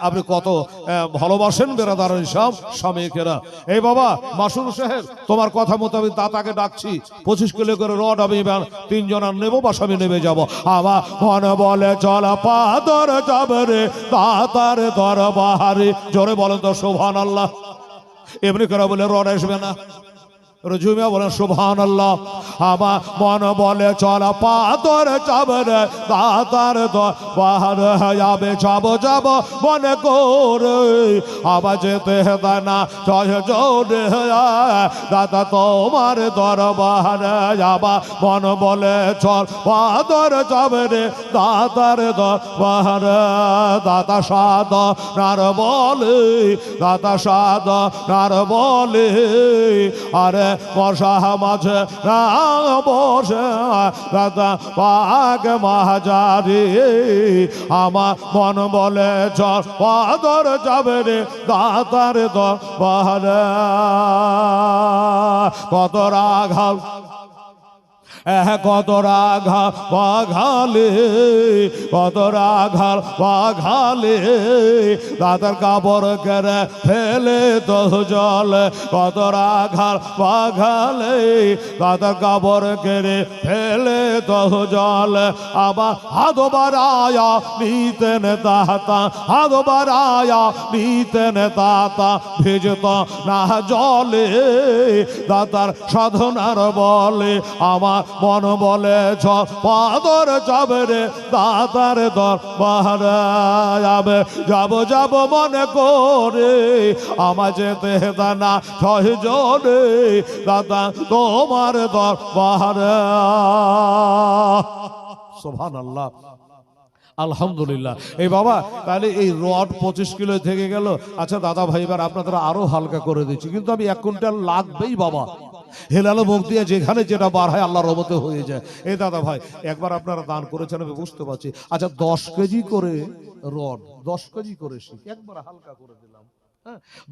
আপনি কত ভালোবাসেন বেরাদার সব স্বামীকেরা। এই বাবা মাসুর সাহেব, তোমার কথা মোতাবেক দাতাকে ডাকছি, 25 কিলো করে রড আমি 3 জন নেবো, বাস আমি নেমে যাবো। আমার মনে বলে চল পাদর যাবে রে দাতার দরবারে। জোরে বলেন তো সুবহানাল্লাহ। এমনি করে বলে রড আসবে না। রজুমিয়া বলেন সুবহানাল্লাহ। আমার মন বলে চল পাদর যাবে রে দাতার দরবারে যাবে, যাব মনে করে আবার যেতে দেয় না জয় জোরে দাদা তোমার দরবারে যাবা। মন বলে চল পাদর যাবে রে দাতার দরবারে। দাদা সাদ নার বলে, দাদা সাদ নার বলে আরে বসা মাঝে না বসে দাদা পাগ মাহাজারি। আমার মন বলে চল পাদর যাবে রে দাতার দরবারে। কত রাঘাল কত রাঘাল বাঘালে, কত রাঘাল বাঘালে দাদার কাপড় কেড়ে ফেলে তো জল। কত রাঘাল বাঘালে দাদার কাপড় কেড়ে ফেলে তো জল। আবার হাত বাড়ায়া নিতেন দাতা, হাত বাড়ায়া নিতেন দাতা, ভেজত না জলে দাতার সাধনার বলে। আমার মন বলে চল পাদর যাবে রে দাতার দরবারে যাবে, যাব মনে করে আমার যেতে দানা ছয়জনে দাদা তোমার দরবারে। সুবহানাল্লাহ আলহামদুলিল্লাহ। এই বাবা তাহলে এই রড 25 কিলো থেকে গেল। আচ্ছা দাদা ভাই, এবার আপনাদের আরো হালকা করে দিচ্ছি, কিন্তু আমি 1 কুইন্টাল লাগবেই বাবা। হেলালো মুখ দিয়ে যেখানে যেটা বার হয় আল্লাহর রহমতে হয়ে যায়। এই দাদা ভাই একবার আপনারা দান করেছেন আমি বুঝতে পারছি। আচ্ছা 10 কেজি করে রড, 10 কেজি করে শিখ, একবার হালকা করে দিলাম।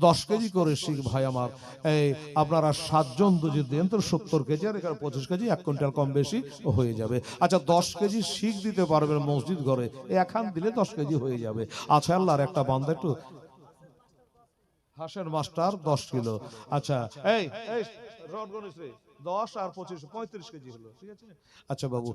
10 কেজি করে শিখ ভাই আমার। এই আপনারা 7 জন যদি দেন তো 70 কেজি, আর এখানে 25 কেজি, 1 কুইন্টাল কম বেশি হয়ে যাবে। আচ্ছা 10 কেজি শিখ দিতে পারবেন মসজিদ ঘরে, এখান দিলে 10 কেজি হয়ে যাবে। আচ্ছা আল্লাহর একটা বান্দা একটু হাসেন মাস্টার 10 কিলো। আচ্ছা এই রড গণেশ রে 10 আর 25 35 কেজি হলো, ঠিক আছে। আচ্ছা বাবু